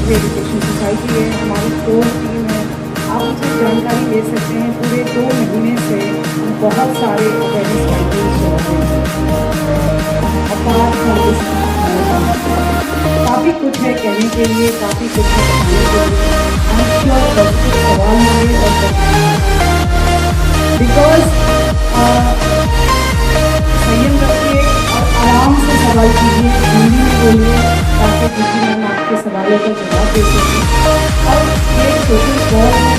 National education society है, हमारी core team है। आप मुझसे जानकारी ले सकते हैं। पूरे 2 महीने से हम बहुत सारे अवेयरनेस कैंपेन्स चलाते हैं। अपार्ट फ्रॉम दिस काफ़ी कुछ है कहने के लिए, काफ़ी कुछ है बताने के लिए। हम श्योर कुछ सवाल होंगे और बिकॉज संयम रखिए और आराम से सवाल कीजिए, हिंदी में बोलिए ताकि किसी मैम आपके सवालों का जवाब दे सकें। और ये सोशल कॉल है,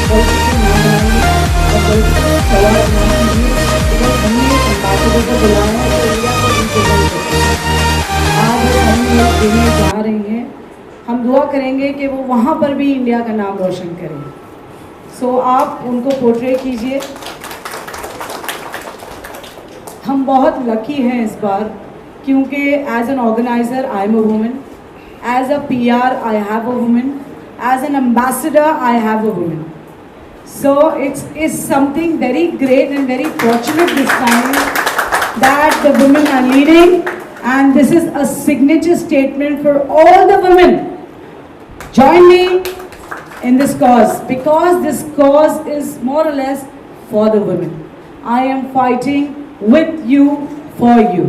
पॉलिटिकल ना बनाइए और पॉलिटिकल सवाल ना कीजिए। बिकॉज हमने एम्बेसडर को बुलाया है तो इंडिया को रिप्रेजेंट करते हैं। आज हम लोग देने जा रही हैं, हम दुआ करेंगे कि वो वहाँ पर भी इंडिया का नाम रोशन करें। सो आप उनको पोर्ट्रे कीजिए। हम बहुत लकी हैं इस बार क्योंकि as an organiser I am a women, as a PR I have a women, as an ambassador I have a women. So it's something very great and very fortunate this time that the women are leading, and this is a signature statement for all the women. Join me in this cause because this cause is more or less for the women. I am fighting with you for you.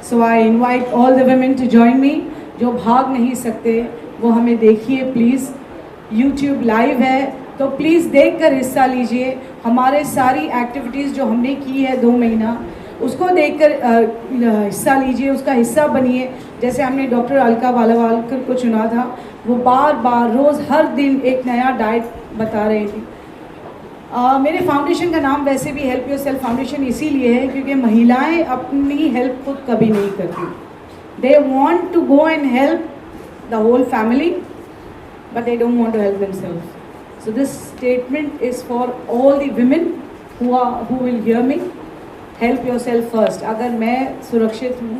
So I invite all the women to join me. जो भाग नहीं सकते वो हमें देखिए please. YouTube live है तो please देखकर हिस्सा लीजिए। हमारे सारी एक्टिविटीज़ जो हमने की है 2 महीना उसको देखकर हिस्सा लीजिए, उसका हिस्सा बनिए। जैसे हमने डॉक्टर अलका वालावालकर को चुना था, वो बार बार रोज़ हर दिन एक नया डाइट बता रही थी। मेरे फाउंडेशन का नाम वैसे भी हेल्प योरसेल्फ फाउंडेशन इसीलिए है क्योंकि महिलाएं अपनी हेल्प खुद कभी नहीं करती। They want to go and help the whole family but they don't want to help themselves. So this statement is for all the women who will hear me. Help yourself first. अगर मैं सुरक्षित हूँ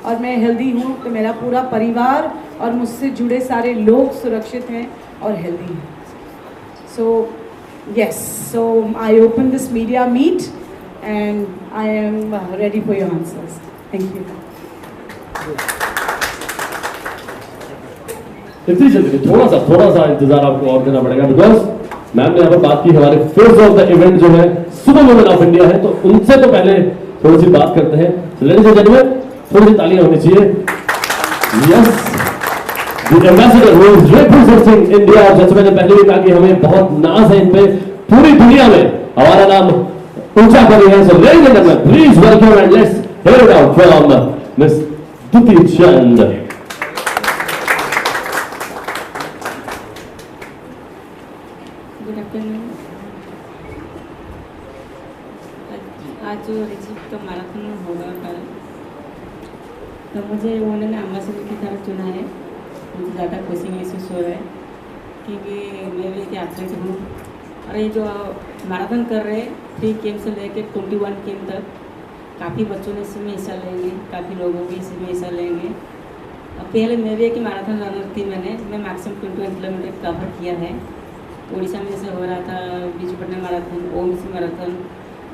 और मैं healthy हूँ तो मेरा पूरा परिवार और मुझसे जुड़े सारे लोग सुरक्षित हैं और हेल्दी हैं। सो yes, so I open this media meet and I am ready for your answers. Thank you. इतनी जल्दी थोड़ा सा इंतजार आपको और देना पड़ेगा बिकॉज मैम ने यहाँ पर बात की हमारे फेस ऑफ द इवेंट जो है सुपर वुमेन ऑफ इंडिया है, तो उनसे तो पहले थोड़ी सी बात करते हैं। लेडीज एंड जेंटलमैन थोड़ी सी तालियां होनी चाहिए। Yes, the ambassador who is representing India. जैसे मैंने पहले भी कहा कि हमें बहुत नाज है इन पे, पूरी दुनिया में हमारा नाम ऊंचा कर रही है। So ladies and gentleman please welcome and let's hear it out from Miss Dutee Chand. आज जो रिजिप्ट मैराथन होगा कल, तो मुझे उन्होंने एम्बेसडर की तरफ चुना है। मुझे ज़्यादा खुशी महसूस हो रहा है क्योंकि मैं भी एक एथलीट हूँ और ये जो मैराथन कर रहे हैं 3 गेम से लेकर 21 गेम तक काफ़ी बच्चों ने इसमें हिस्सा लेंगे, काफ़ी लोगों भी इसमें हिस्सा लेंगे। अब पहले मैं भी एक मैराथन रनर थी। मैं मैक्सिमम 21 किलोमीटर कवर किया है। उड़ीसा में जैसे हो रहा था Bijupatnam marathon, OMC marathon,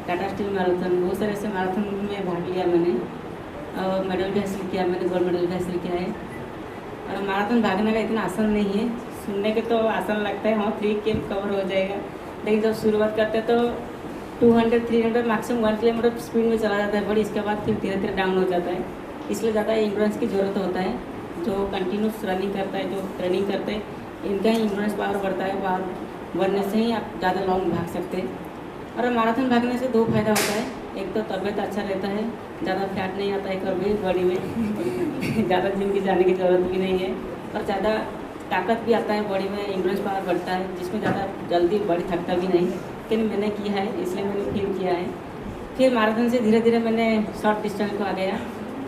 Tata Steel marathon, बहुत सारे ऐसे मैराथन में भाग लिया मैंने और मेडल भी हासिल किया। मैंने गोल्ड मेडल भी हासिल किया है। और मैराथन भागने का इतना आसान नहीं है। सुनने के तो आसान लगता है, हाँ 3 गेम कवर हो जाएगा, लेकिन जब शुरुआत करते हैं तो 200, 300 मैक्सिमम 1 किलोमीटर स्पीड में चला जाता है, बट इसके बाद फिर धीरे धीरे डाउन हो जाता है। इसलिए ज़्यादा इंड्योरेंस की ज़रूरत होता है। जो कंटिन्यूस रनिंग करता है, जो ट्रेनिंग करते हैं, इनका ही इंड्योरेंस पावर बढ़ता है। पावर बढ़ने से ही आप ज़्यादा लॉन्ग भाग सकते हैं। और मैराथन भागने से 2 फायदा होता है। एक तो तबीयत अच्छा रहता है, ज़्यादा फैट नहीं आता है कभी बॉडी में ज़्यादा जिम की जाने की ज़रूरत भी नहीं है और ज़्यादा ताकत भी आता है बॉडी में, इंड्योरेंस पावर बढ़ता है जिसमें ज़्यादा जल्दी बॉडी थकता भी नहीं। लेकिन मैंने किया है इसलिए मैंने फील किया है। फिर मैराथन से धीरे धीरे मैंने शॉर्ट डिस्टेंस को आ गया।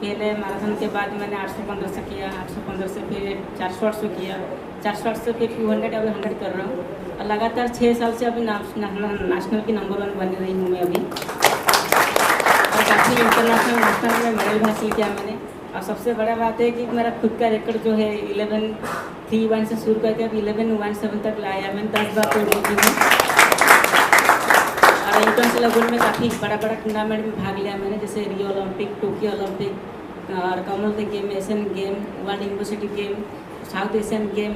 पहले मैराथन के बाद मैंने 800-1500 से किया, 800-1500 से फिर 400-800 किया, 400-800 से फिर 200, अभी 100 कर रहा हूँ। और लगातार 6 साल से अभी नेशनल की नंबर 1 बन रही हूँ मैं अभी। और काफ़ी इंटरनेशनल नेशनल में मेडल भी हासिल किया मैंने। और सबसे बड़ा बात है कि मेरा खुद का रिकॉर्ड जो है 11:3:1 से शुरू करके अब 11:17 तक लाया। मैंने 10 बार तोड़ दी हूँ। और इंटरनेशनल लेवल में काफ़ी बड़ा टूर्नामेंट में भाग लिया मैंने, जैसे रियो ओलंपिक, टोक्यो ओलंपिक और Commonwealth game, Asian game, world university game, south Asian game,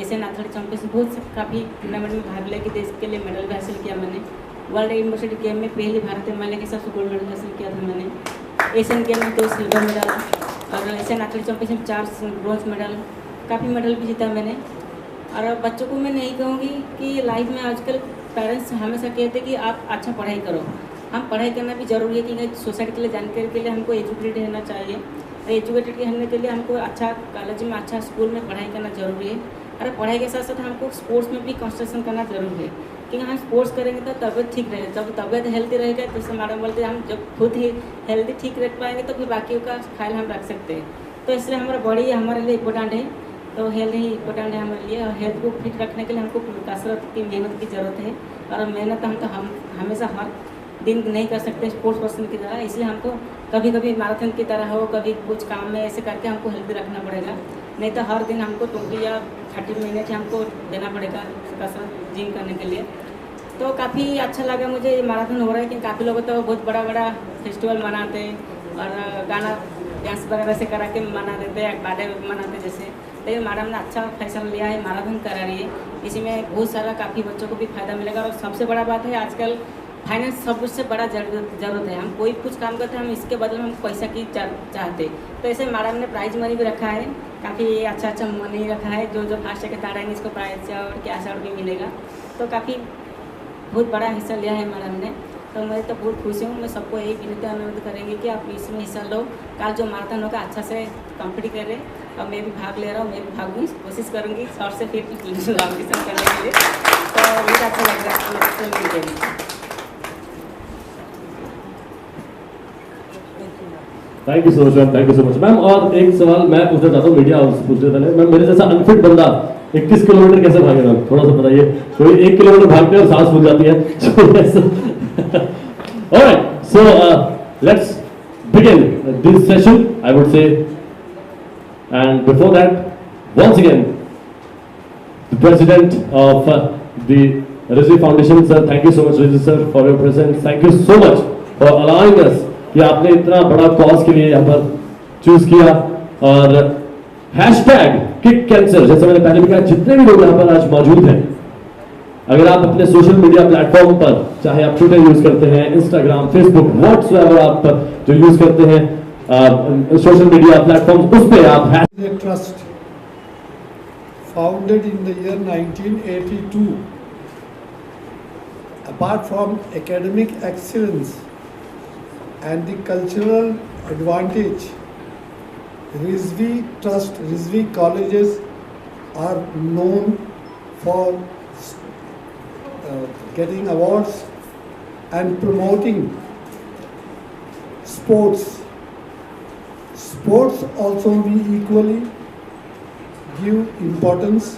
Asian athletic championship बहुत काफ़ी टूर्नामेंट में भाग लेके देश के लिए मेडल भी हासिल किया मैंने। वर्ल्ड यूनिवर्सिटी गेम में पहली भारतीय महिला के सबसे गोल्ड मेडल हासिल किया था मैंने। एशियन गेम में 2 सिल्वर मेडल और Asian athletic championship 4 bronze medal, काफ़ी मेडल भी जीता मैंने। और बच्चों को मैं नहीं कहूँगी कि लाइफ में आजकल पेरेंट्स हमेशा कहते हैं कि आप अच्छा पढ़ाई करो। हम पढ़ाई करना भी ज़रूरी है कि सोसाइटी के लिए जानकारी के लिए हमको एजुकेटेड रहना चाहिए। और एजुकेटेड रहने के लिए हमको अच्छा कॉलेज में अच्छा स्कूल में पढ़ाई करना ज़रूरी है। और पढ़ाई के साथ साथ हमको स्पोर्ट्स में भी कंसंट्रेशन करना ज़रूरी है, क्योंकि हम स्पोर्ट्स करेंगे तो तबियत ठीक रहेगी। जब तबियत हेल्दी रहेगा तो जैसे मैडम बोलते हैं, हम जब खुद ही हेल्दी ठीक रख पाएंगे तो फिर बाकी का ख्याल हम रख सकते हैं। तो इसलिए हमारा बॉडी हमारे लिए इम्पोर्टेंट है, तो हेल्थ ही इम्पोर्टेंट है हमारे लिए। और हेल्थ को फिट रखने के लिए हमको कसरत की मेहनत की ज़रूरत है। और मेहनत हम हमेशा हर दिन नहीं कर सकते स्पोर्ट्स पर्सन की तरह, इसलिए हमको कभी कभी मैराथन की तरह हो, कभी कुछ काम में ऐसे करके हमको हेल्दी रखना पड़ेगा। नहीं तो हर दिन हमको 20 या 30 मिनट हमको देना पड़ेगा कसरत जिम करने के लिए। तो काफ़ी अच्छा लगा मुझे ये मैराथन हो रहा है, कि काफ़ी लोग तो बहुत बड़ा बड़ा फेस्टिवल मनाते हैं और गाना डांस वगैरह से करा के मना देते हैं, बर्थडे मनाते जैसे। लेकिन मैडम ने अच्छा फैसला लिया है, मैराथन करा रही है। इसी में बहुत सारा काफ़ी बच्चों को भी फ़ायदा मिलेगा। और सबसे बड़ा बात है, आजकल फाइनेंस सबसे बड़ा ज़रूरत है। हम कोई कुछ काम करते हैं, हम इसके बदले में हम पैसा की चाहते। तो ऐसे मैडम ने प्राइज मनी भी रखा है, काफ़ी अच्छा मनी रखा है। जो फर्स्ट सेकंड थर्ड आएंगे इसको प्राइज और कैश आउट भी मिलेगा। तो काफ़ी बहुत बड़ा हिस्सा लिया है मैडम ने। तो मैं तो बहुत खुशी हूँ। मैं सबको यही विनती अनुरोध करेंगे कि आप इसमें हिस्सा लो। कल जो मैराथन होगा अच्छा से कंप्लीट करें। और मैं भी भाग ले रहा हूँ, मैं भी भागूँ, कोशिश करूँगी शॉर्ट से फिर लॉन्ग करने के लिए। तो बहुत अच्छा लग रहा है। Thank you so much ma'am, thank you so much ma'am. और एक सवाल मैं पूछना चाहता हूँ, मीडिया हाउस पूछने पहले मैम, मेरे जैसा अनफिट बंदा 21 किलोमीटर कैसे भागे मैम, थोड़ा सा बताइए। कोई 1 किलोमीटर भागते हैं और सांस फूल जाती है। Alright, so let's begin this session I would say. And before that once again the president of the Rizvi Foundation sir, thank you so much Rizvi sir for your presence. Thank you so much for allowing us कि आपने इतना बड़ा cause के लिए यहाँ पर choose किया। और हैशटैग किक कैंसर, जैसे मैंने पहले भी कहा, जितने भी लोग यहाँ पर आज मौजूद हैं, अगर आप अपने सोशल मीडिया प्लेटफॉर्म पर, चाहे आप ट्विटर यूज करते हैं, इंस्टाग्राम, फेसबुक, व्हाट्सएवर आप जो यूज करते हैं सोशल मीडिया प्लेटफॉर्म, उस पर आप trust founded in the year 1982, apart from academic excellence and the cultural advantage, Rizvi Trust, Rizvi colleges are known for getting awards and promoting sports. Sports also we equally give importance,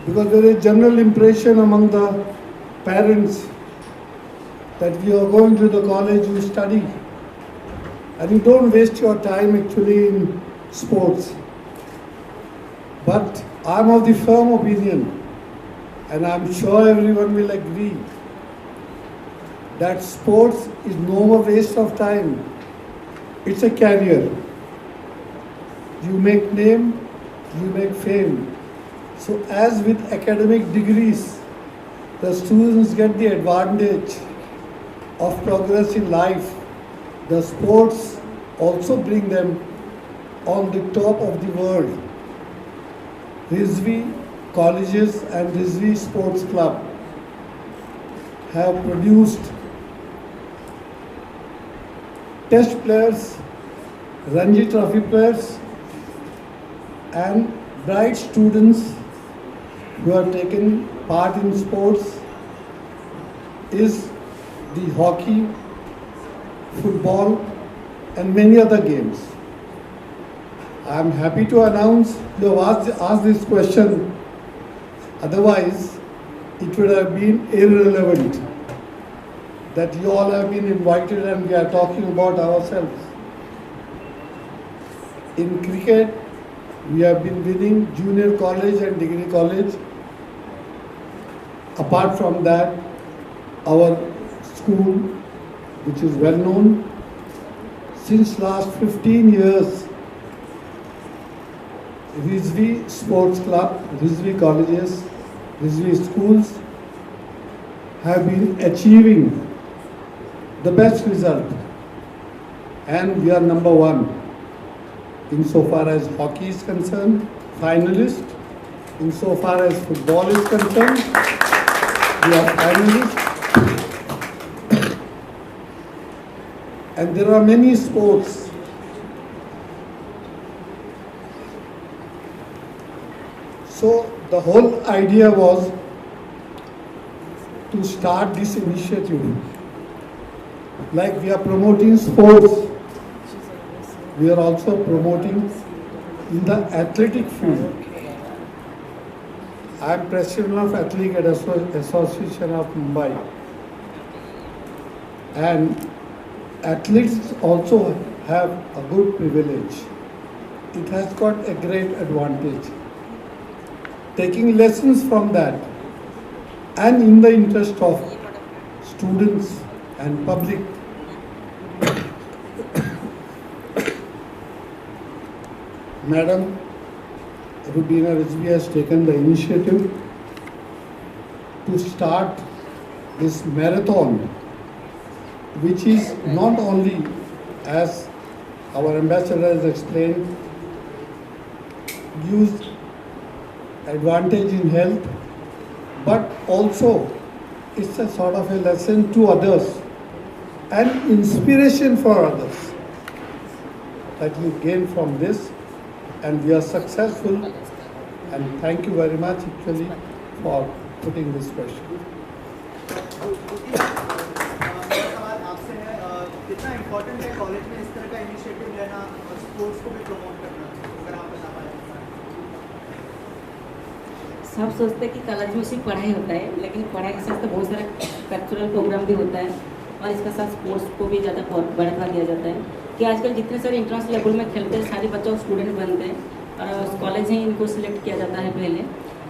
because there is general impression among the parents that we are going to the college, you study, and you don't waste your time actually in sports. But I'm of the firm opinion, and I'm sure everyone will agree, that sports is no more waste of time. It's a career. You make name, you make fame. So as with academic degrees, the students get the advantage of progress in life, the sports also bring them on the top of the world. Rizvi colleges and Rizvi Sports Club have produced test players, Ranji Trophy players, and bright students who have taken part in sports is the hockey, football, and many other games. I am happy to announce, you have asked this question, otherwise it would have been irrelevant, that you all have been invited and we are talking about ourselves. In cricket, we have been winning junior college and degree college. Apart from that, our school, which is well known, since last 15 years Rizvi Sports Club, Rizvi colleges, Rizvi schools have been achieving the best result, and we are number one insofar as hockey is concerned, finalist. Insofar as football is concerned, we are finalists. And there are many sports. So the whole idea was to start this initiative. Like we are promoting sports, we are also promoting in the athletic field. I am president of Athletic Association of Mumbai, and athletes also have a good privilege. It has got a great advantage. Taking lessons from that, and in the interest of students and public, Madam Rubina Rizvi has taken the initiative to start this marathon, which is not only, as our ambassador has explained, gives advantage in health, but also it's a sort of a lesson to others and inspiration for others that you gain from this, and we are successful, and thank you very much actually for putting this question. सवाल आपसे है, कितना important है college में इस तरह का initiative लेना और स्पोर्ट्स को भी प्रमोट करना, अगर आप बता पाए। सब सोचते हैं कि कॉलेज में सिर्फ पढ़ाई होता है, लेकिन पढ़ाई के साथ तो बहुत सारा कल्चरल प्रोग्राम भी होता है और इसके साथ स्पोर्ट्स को भी ज़्यादा बढ़ावा दिया जाता है कि आजकल जितने सारे इंटरनेशनल लेवल में खेलते हैं सारे बच्चों स्टूडेंट बनते हैं और उस कॉलेज ही इनको सिलेक्ट किया जाता है पहले।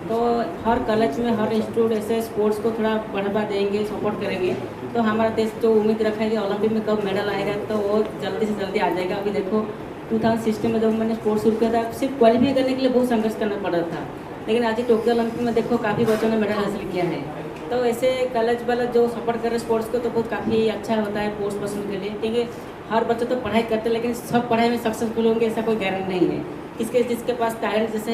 तो हर कॉलेज में हर इंस्टीट्यूट ऐसे स्पोर्ट्स को थोड़ा बढ़ावा देंगे, सपोर्ट करेंगे तो हमारा देश जो उम्मीद रखा है कि ओलंपिक में कब मेडल आएगा तो वो जल्दी से जल्दी आ जाएगा। अभी देखो 2016 में जब मैंने स्पोर्ट्स शुरू किया था सिर्फ क्वालिफाई करने के लिए बहुत संघर्ष करना पड़ रहा था, लेकिन आज टोक्यो ओलंपिक में देखो काफ़ी बच्चों ने मेडल हासिल किया है। तो ऐसे कॉलेज वाले जो सपोर्ट कर रहे हैं स्पोर्ट्स को तो बहुत काफ़ी अच्छा होता है स्पोर्ट्स पर्सन के लिए, क्योंकि हर बच्चे तो पढ़ाई करते हैं लेकिन सब पढ़ाई में सक्सेसफुल होंगे ऐसा कोई गारंटी नहीं है। जिसके पास टैलेंट जैसे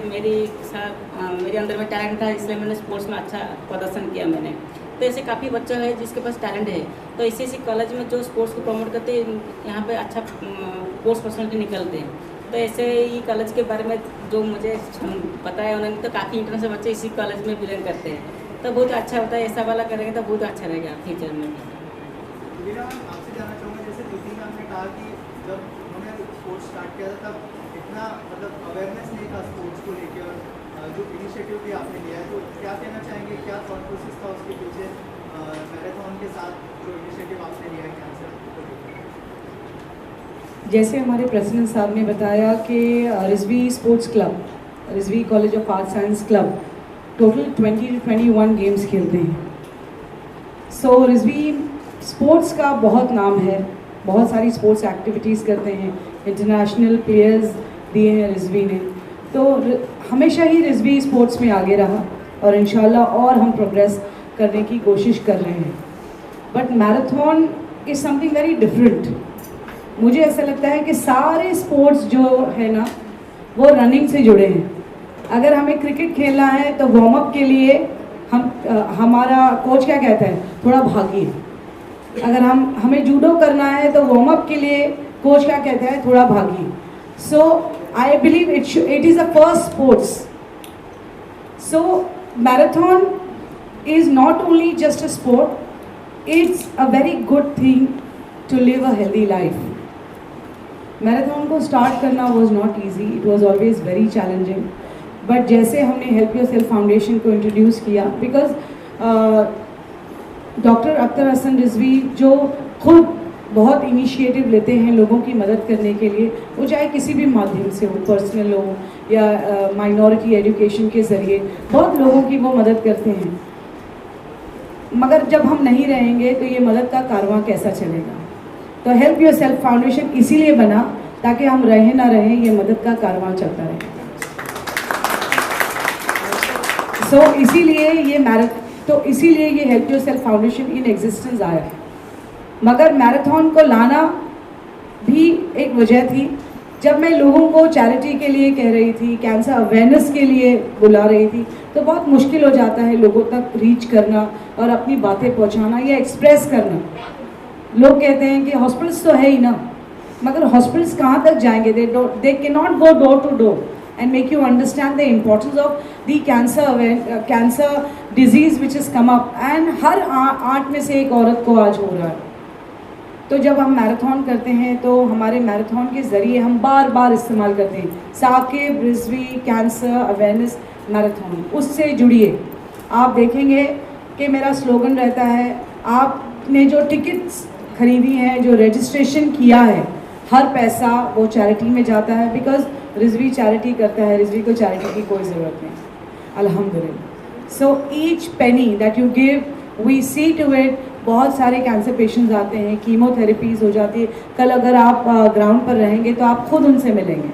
मेरे अंदर में टैलेंट था इसलिए मैंने स्पोर्ट्स में अच्छा प्रदर्शन किया मैंने। तो ऐसे काफ़ी बच्चा है जिसके पास टैलेंट है, तो इसी कॉलेज में जो स्पोर्ट्स को प्रमोट करते हैं यहाँ पे अच्छा स्पोर्ट्स पर्सनलिटी निकलते हैं। तो ऐसे ही कॉलेज के बारे में जो मुझे पता है उन्होंने तो काफ़ी इंटरनेशनल बच्चे इसी कॉलेज में बिलोंग करते हैं, तो बहुत अच्छा होता है। ऐसा वाला करेंगे तो बहुत अच्छा रहेगा फ्यूचर में। आपसे जानना चाहूँगा, जैसे दीदी मैम ने कहा कि जब उन्होंने स्पोर्ट्स स्टार्ट किया था तब इतना मतलब अवेयरनेस नहीं था स्पोर्ट्स को लेकर, और जो इनिशिएटिव भी आपने लिया है तो क्या कहना चाहेंगे, क्या थॉट प्रोसेस था उसके पीछे मैराथन के साथ जो इनिशिएटिव आपने लिया है कैंसर को लेकर? जैसे हमारे प्रेसिडेंट साहब ने बताया कि Rizvi sports club, Rizvi college of art science club total 20 to 21 games खेलते हैं। सो रिजवी स्पोर्ट्स का बहुत नाम है, बहुत सारी स्पोर्ट्स एक्टिविटीज़ करते हैं, इंटरनेशनल प्लेयर्स दिए हैं रिजवी ने, तो हमेशा ही रिजवी स्पोर्ट्स में आगे रहा और इंशाल्लाह और हम प्रोग्रेस करने की कोशिश कर रहे हैं। But marathon is something very different. मुझे ऐसा लगता है कि सारे स्पोर्ट्स जो है ना वो रनिंग से जुड़े हैं। अगर हमें क्रिकेट खेलना है तो वार्म अप के लिए हमारा कोच क्या कहता है, थोड़ा भागिए। अगर हमें जूडो करना है तो वार्म अप के लिए कोच क्या कहता है, थोड़ा भागिए। So I believe it is a first sports. So marathon is not only just a sport, it's a very good thing to live a healthy life. Marathon को स्टार्ट करना was not easy, it was always very challenging. But जैसे हमने help your self foundation को introduce किया, because doctor Akhtar Hasan Rizvi जो खुद बहुत initiative लेते हैं लोगों की मदद करने के लिए, वो चाहे किसी भी माध्यम से हो, पर्सनल हो या माइनॉरिटी एजुकेशन के ज़रिए, बहुत लोगों की वो मदद करते हैं। मगर जब हम नहीं रहेंगे तो ये मदद का कारवां कैसा चलेगा? तो हेल्प योर सेल्फ फाउंडेशन इसीलिए बना ताकि हम रहें ना रहें, ये मदद का कारवां चलता रहे। सो इसीलिए ये help yourself foundation in existence आया है। मगर मैराथन को लाना भी एक वजह थी। जब मैं लोगों को चैरिटी के लिए कह रही थी, कैंसर अवेयरनेस के लिए बुला रही थी, तो बहुत मुश्किल हो जाता है लोगों तक रीच करना और अपनी बातें पहुंचाना या एक्सप्रेस करना। लोग कहते हैं कि हॉस्पिटल्स तो है ही ना, मगर हॉस्पिटल्स कहाँ तक जाएंगे? They can not go door to door and make you understand the importance of the cancer disease which has come up, and हर 8 में से एक औरत को आज हो रहा है। तो जब हम मैराथन करते हैं तो हमारे मैराथन के ज़रिए हम बार बार इस्तेमाल करते हैं Saqib Rizvi cancer awareness marathon. उससे जुड़िए। आप देखेंगे कि मेरा स्लोगन रहता है, आपने जो टिकट्स खरीदी हैं, जो रजिस्ट्रेशन किया है, हर पैसा वो चैरिटी में जाता है। बिकॉज रिजवी चैरिटी करता है, रिजवी को चैरिटी की कोई ज़रूरत नहीं, अल्हम्दुलिल्लाह। So each penny that you give we see to it. बहुत सारे कैंसर पेशेंट्स आते हैं, कीमोथेरेपीज़ हो जाती है। कल अगर आप ग्राउंड पर रहेंगे तो आप खुद उनसे मिलेंगे।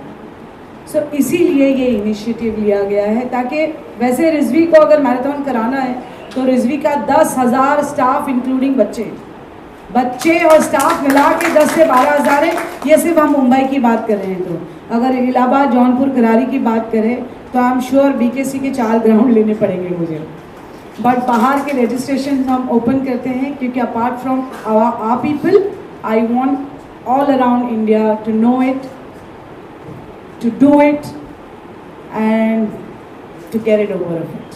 सो इसीलिए ये इनिशिएटिव लिया गया है, ताकि वैसे रिजवी को अगर मैराथन कराना है तो रिजवी का 10,000 स्टाफ इंक्लूडिंग बच्चे और स्टाफ मिला के 10 से 12,000 है। ये सिर्फ हम मुंबई की बात कर रहे हैं। तो अगर इलाहाबाद, जौनपुर, करारी की बात करें तो आई एम श्योर BKC के 4 ग्राउंड लेने पड़ेंगे मुझे। बट बाहर के रजिस्ट्रेशन हम ओपन करते हैं, क्योंकि apart from our people I want all around India to know it, to do it and to get it over of it.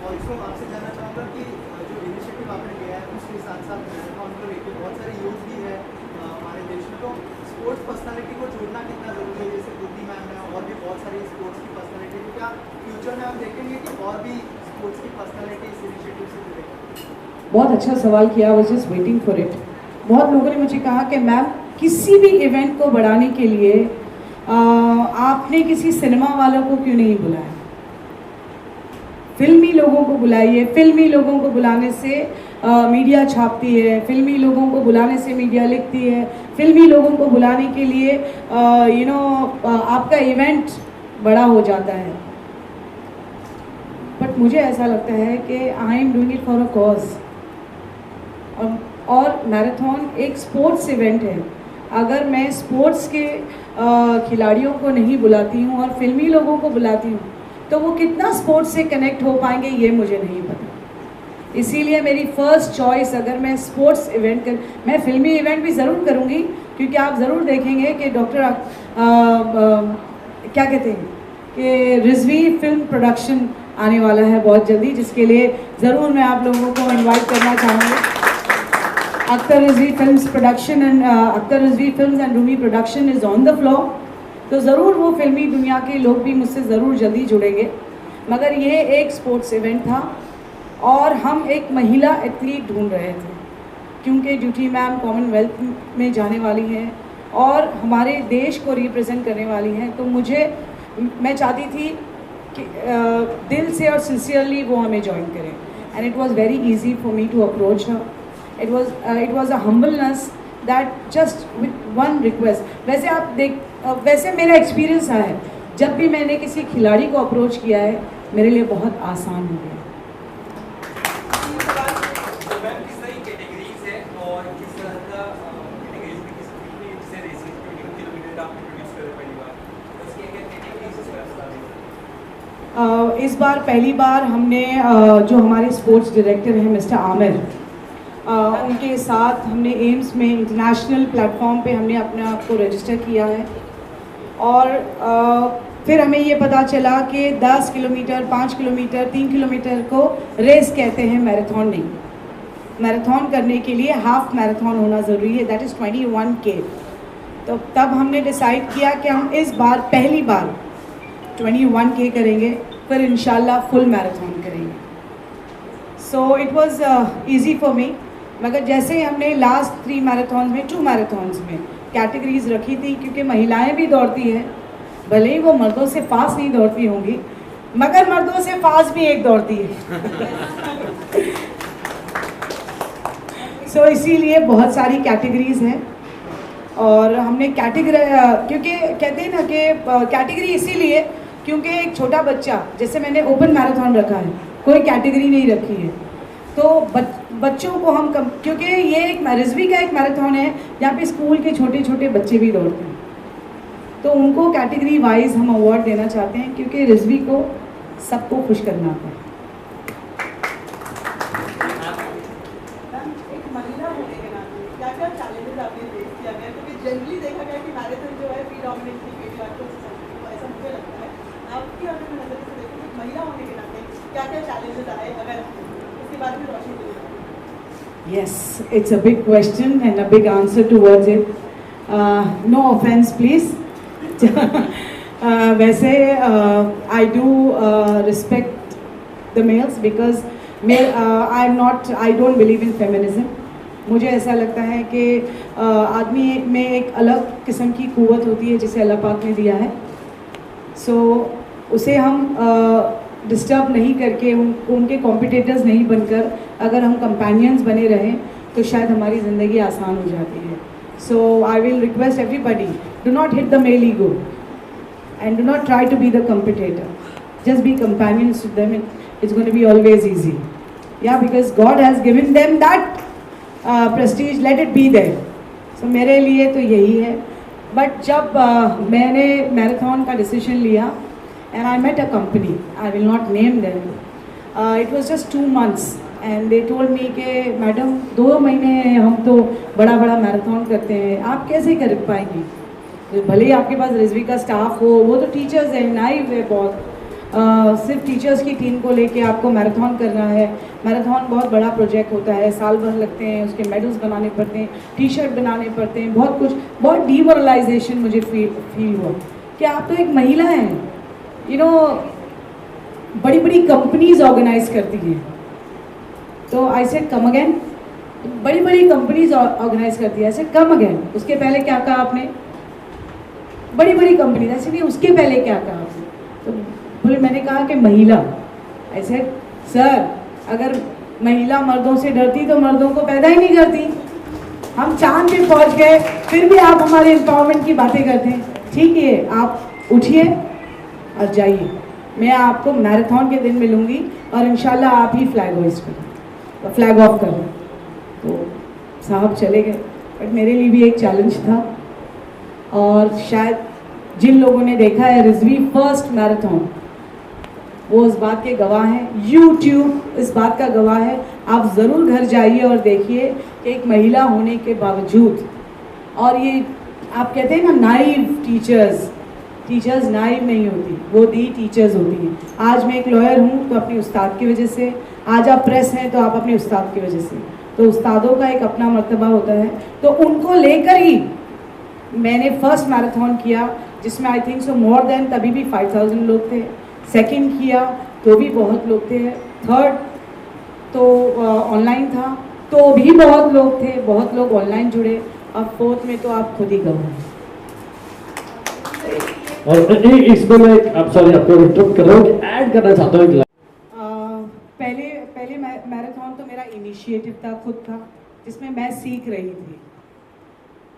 Also आपसे जानना चाहूँगा कि जो इनिशिएटिव आपने लिया है उसके साथ साथ मैराथन को लेकर बहुत सारे यूथ भी है हमारे देश में, तो स्पोर्ट्स पर्सनालिटी को जोड़ना कितना ज़रूरी है? जैसे बुद्धि मैम है और भी बहुत सारी स्पोर्ट्स की पर्सनालिटी, तो क्या फ्यूचर में हम देखेंगे कि और भी स्पोर्ट्स की पर्सनालिटी इस इनिशिएटिव से जुड़ेगी? बहुत अच्छा सवाल किया, I was just waiting for it. बहुत लोगों ने मुझे कहा कि मैम किसी भी इवेंट को बढ़ाने के लिए आपने किसी सिनेमा वालों को क्यों नहीं बुलाया? फिल्मी लोगों को बुलाइए। फिल्मी लोगों को बुलाने से मीडिया छापती है, फिल्मी लोगों को बुलाने से मीडिया लिखती है, फिल्मी लोगों को बुलाने के लिए आपका इवेंट बड़ा हो जाता है। बट मुझे ऐसा लगता है कि I am doing it for a cause. और मैराथन एक स्पोर्ट्स इवेंट है। अगर मैं स्पोर्ट्स के खिलाड़ियों को नहीं बुलाती हूँ और फिल्मी लोगों को बुलाती हूँ तो वो कितना स्पोर्ट्स से कनेक्ट हो पाएंगे ये मुझे नहीं पता। इसीलिए मेरी फर्स्ट चॉइस, अगर मैं स्पोर्ट्स इवेंट मैं फिल्मी इवेंट भी ज़रूर करूँगी, क्योंकि आप ज़रूर देखेंगे कि डॉक्टर क्या कहते हैं कि रिजवी फिल्म प्रोडक्शन आने वाला है बहुत जल्दी, जिसके लिए ज़रूर मैं आप लोगों को इनवाइट करना चाहूँगी। Akhtar Rizvi films production and Akhtar Rizvi films and Rumi production is on the floor. तो ज़रूर वो फिल्मी दुनिया के लोग भी मुझसे ज़रूर जल्दी जुड़ेंगे। मगर ये एक स्पोर्ट्स इवेंट था और हम एक महिला एथलीट ढूंढ रहे थे, क्योंकि ड्यूटी मैम कॉमनवेल्थ में जाने वाली हैं और हमारे देश को रिप्रेजेंट करने वाली हैं। तो मैं चाहती थी कि दिल से और सिंसियरली वो हमें ज्वाइन करें, and it was very easy for me to approach her. It was a humbleness that just with one request. वैसे मेरा एक्सपीरियंस रहा है, जब भी मैंने किसी खिलाड़ी को अप्रोच किया है मेरे लिए बहुत आसान हो गया। इस बार पहली बार हमने जो हमारे स्पोर्ट्स डायरेक्टर हैं मिस्टर आमिर, उनके साथ हमने एम्स में इंटरनेशनल प्लेटफॉर्म पे हमने अपने आप को रजिस्टर किया है। और फिर हमें ये पता चला कि 10 किलोमीटर, 5 किलोमीटर, 3 किलोमीटर को रेस कहते हैं, मैराथन नहीं। मैराथन करने के लिए हाफ मैराथन होना ज़रूरी है, दैट इज़ 21K। तो तब हमने डिसाइड किया कि हम इस बार पहली बार 21K करेंगे, फिर इंशाल्लाह फुल मैराथन करेंगे। So it was easy for me. मगर जैसे ही हमने लास्ट 3 मैराथन में 2 मैराथन्स में कैटेगरीज रखी थी, क्योंकि महिलाएं भी दौड़ती हैं, भले ही वो मर्दों से फास्ट नहीं दौड़ती होंगी, मगर मर्दों से फास्ट भी एक दौड़ती है। सो इसीलिए बहुत सारी कैटेगरीज हैं और हमने कैटेगरी, क्योंकि कहते हैं ना कि कैटेगरी इसीलिए क्योंकि एक छोटा बच्चा, जैसे मैंने ओपन मैराथन रखा है, कोई कैटेगरी नहीं रखी है, तो बच्चों को हम क्योंकि ये एक रिजवी का एक मैराथन है जहाँ पे स्कूल के छोटे छोटे बच्चे भी दौड़ते हैं, तो उनको कैटेगरी वाइज हम अवार्ड देना चाहते हैं क्योंकि रिजवी को सबको खुश करना आता है। एक महिला होने के नाते क्या क्या चैलेंजेस आपने फेस किया गया, क्योंकि जनरली देखा गया कि मैराथन जो है प्रीडोमिनेटली पेट्रियार्कल सोसाइटी को, ऐसा मुझे लगता है। आपकी अगर मैं नजर से देखूँ तो महिला होने के नाते क्या क्या चैलेंजेस आए, अगर उसके बारे में रोशनी दे। Yes, it's a big question and a big answer towards it. No offense, please. वैसे I do respect the males because I don't believe in feminism. मुझे ऐसा लगता है कि आदमी में एक अलग किस्म की क़ुव्वत होती है जिसे अल्लाह पाक ने दिया है, सो उसे हम डिस्टर्ब नहीं करके उनके कॉम्पिटिटर्स नहीं बनकर अगर हम कंपेनियंस बने रहें तो शायद हमारी ज़िंदगी आसान हो जाती है। So I will request everybody, do not hit the male ego and do not try to be the competitor, just be companions to them, it's going to be always easy, yeah, because God has given them that prestige, let it be there. So मेरे लिए तो यही है। But जब मैंने marathon का decision लिया and I met a company, I will not name them, it was just 2 months and they told me कि मैडम 2 महीने हम तो बड़ा बड़ा मैराथन करते हैं, आप कैसे कर पाएंगी, भले ही आपके पास रिजवी का स्टाफ हो, वो तो टीचर्स है, नाइव है बहुत, सिर्फ टीचर्स की टीम को लेके आपको मैराथन करना है। मैराथन बहुत बड़ा प्रोजेक्ट होता है, साल भर लगते हैं, उसके मेडल्स बनाने पड़ते हैं, टी शर्ट बनाने पड़ते हैं, बहुत कुछ, बहुत डीमोरलाइजेशन मुझे फील हुआ कि आप तो एक महिला हैं, यू नो, बड़ी बड़ी कंपनीज ऑर्गेनाइज करती हैं, तो आई सेड कम अगेन, बड़ी बड़ी कंपनीज ऑर्गेनाइज करती है, ऐसे कम अगेन, उसके पहले क्या कहा आपने, बड़ी बड़ी कंपनी, ऐसे नहीं, उसके पहले क्या कहा आपने, तो बोले, मैंने कहा कि महिला, ऐसे सर अगर महिला मर्दों से डरती तो मर्दों को पैदा ही नहीं करती, हम चांद पे पहुंच गए फिर भी आप हमारे एम्पावरमेंट की बातें करते हैं। ठीक है, आप उठिए और जाइए, मैं आपको मैराथन के दिन मिलूंगी और इंशाल्लाह आप ही फ्लैग होइस्ट करें, फ्लैग ऑफ करें। तो साहब चले गए, बट मेरे लिए भी एक चैलेंज था, और शायद जिन लोगों ने देखा है रिजवी फर्स्ट मैराथन, वो इस बात के गवाह हैं, यूट्यूब इस बात का गवाह है। आप ज़रूर घर जाइए और देखिए कि एक महिला होने के बावजूद, और ये आप कहते हैं ना नाइव टीचर्स नाइव नहीं होती, वो दी टीचर्स होती हैं। आज मैं एक लॉयर हूँ तो अपने उस्ताद की वजह से, आज आप प्रेस हैं तो आप अपने उस्ताद की वजह से, तो उस्तादों का एक अपना मर्तबा होता है, तो उनको लेकर ही मैंने फर्स्ट मैराथन किया जिसमें I think so more than तभी भी 5000 लोग थे, सेकंड किया तो भी बहुत लोग थे, थर्ड तो ऑनलाइन था तो भी बहुत लोग थे, बहुत लोग ऑनलाइन जुड़े, और फोर्थ में तो आप खुद ही गए। और इसमें मैं आप सॉरी आपको इंटरप्ट कर रहा हूँ, ऐड करना चाहता हूँ पहले मैराथन तो मेरा इनिशिएटिव था, खुद था, जिसमें मैं सीख रही थी।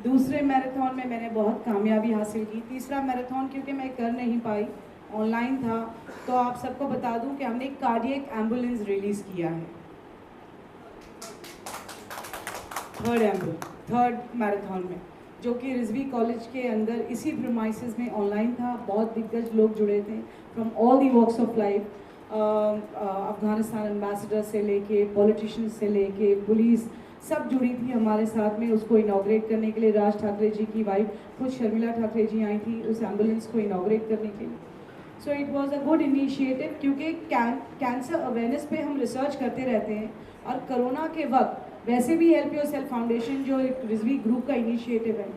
दूसरे मैराथन में मैंने बहुत कामयाबी हासिल की। तीसरा मैराथन क्योंकि मैं कर नहीं पाई, ऑनलाइन था, तो आप सबको बता दूं कि हमने एक कार्डियक एम्बुलेंस रिलीज़ किया है, थर्ड मैराथन में, जो कि रिजवी कॉलेज के अंदर इसी प्रीमाइसेस में ऑनलाइन था। बहुत दिग्गज लोग जुड़े थे from all the walks of life, Afghanistan ambassador से लेके पॉलिटिशियंस से लेके पुलिस, सब जुड़ी थी हमारे साथ में। उसको इनॉग्रेट करने के लिए राज ठाकरे जी की वाइफ खुद शर्मिला ठाकरे जी आई थी उस एम्बुलेंस को इनॉग्रेट करने के लिए। So it was a good initiative, क्योंकि कैंसर अवेयरनेस पे हम रिसर्च करते रहते हैं, और कोरोना के वक्त वैसे भी हेल्प योरसेल्फ फाउंडेशन जो एक रिजवी ग्रुप का इनिशिएटिव है,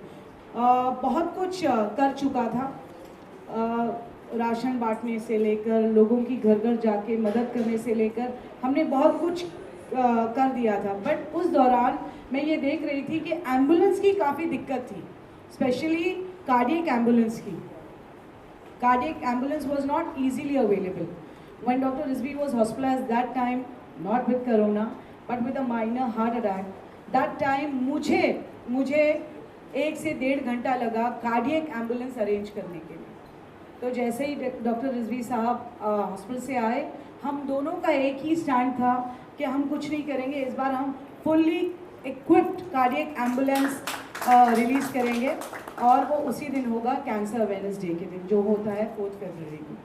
बहुत कुछ कर चुका था। राशन बांटने से लेकर, लोगों की घर घर जाके मदद करने से लेकर, हमने बहुत कुछ कर दिया था। बट उस दौरान मैं ये देख रही थी कि एम्बुलेंस की काफ़ी दिक्कत थी, स्पेशली कार्डियक एम्बुलेंस की। Cardiac ambulance was not easily available. When Dr. Rizvi was hospitalized that time, not with corona, but with a minor heart attack, that time मुझे 1 से 1.5 घंटा लगा कार्डियक एम्बुलेंस अरेंज करने के लिए। तो जैसे ही डॉक्टर रिजवी साहब हॉस्पिटल से आए, हम दोनों का एक ही स्टैंड था कि हम कुछ नहीं करेंगे, इस बार हम fully equipped cardiac ambulance release करेंगे और वो उसी दिन होगा कैंसर अवेयरनेस डे के दिन, जो होता है 4 फरवरी को।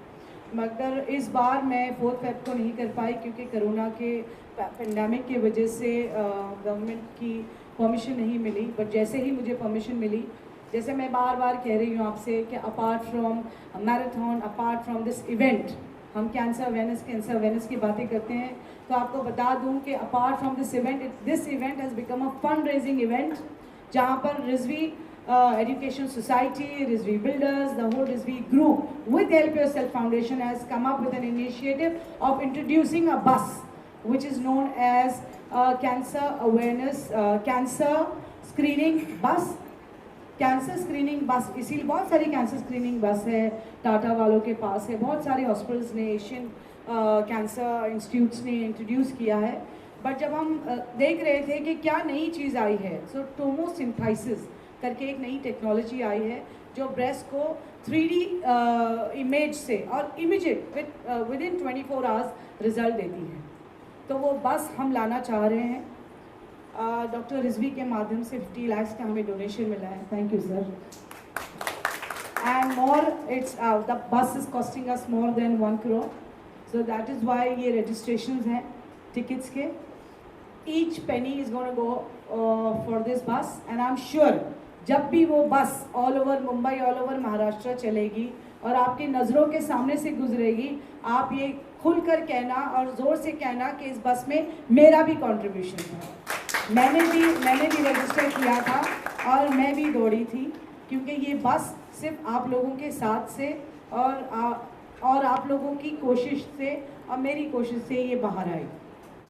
मगर इस बार मैं 4 फेब को नहीं कर पाई क्योंकि कोरोना के पेंडेमिक की वजह से गवर्नमेंट की परमिशन नहीं मिली। बट जैसे ही मुझे परमिशन मिली, जैसे मैं बार बार कह रही हूँ आपसे कि apart from marathon, apart from this event, हम कैंसर अवेयरनेस की बातें करते हैं, तो आपको बता दूं कि apart from this event has become a fund raising event, जहाँ पर Rizvi Education Society, Rizvi Builders, the whole Rizvi group with Help Yourself Foundation has come up with an initiative of introducing a bus which is known as cancer awareness, cancer screening bus. Cancer screening बस, इसीलिए बहुत सारी cancer screening बस है, टाटा वालों के पास है, बहुत सारे हॉस्पिटल्स ने, एशियन कैंसर इंस्टीट्यूट्स ने इंट्रोड्यूस किया है। बट जब हम देख रहे थे कि क्या नई चीज़ आई है, सो टोमोसिंथेसिस करके एक नई टेक्नोलॉजी आई है जो ब्रेस्ट को 3D इमेज से और immediate with in 24 hours result देती है। तो वो बस हम लाना चाह रहे हैं। डॉक्टर रिजवी के माध्यम से 50 लाख का हमें डोनेशन मिला है, thank you sir. And more it's the bus is costing us more than 1 crore, so that is why ये रजिस्ट्रेशंस हैं टिकट्स के। Each Penney is gonna go for this बस एंड आई एम श्योर जब भी वो बस all over Mumbai, all over Maharashtra चलेगी और आपकी नज़रों के सामने से गुजरेगी, आप ये खुलकर कहना और ज़ोर से कहना कि इस बस में मेरा भी कंट्रीब्यूशन है। मैंने भी रजिस्टर किया था और मैं भी दौड़ी थी, क्योंकि ये बस सिर्फ आप लोगों के साथ से और आप लोगों की कोशिश से और मेरी कोशिश से ये बाहर आई।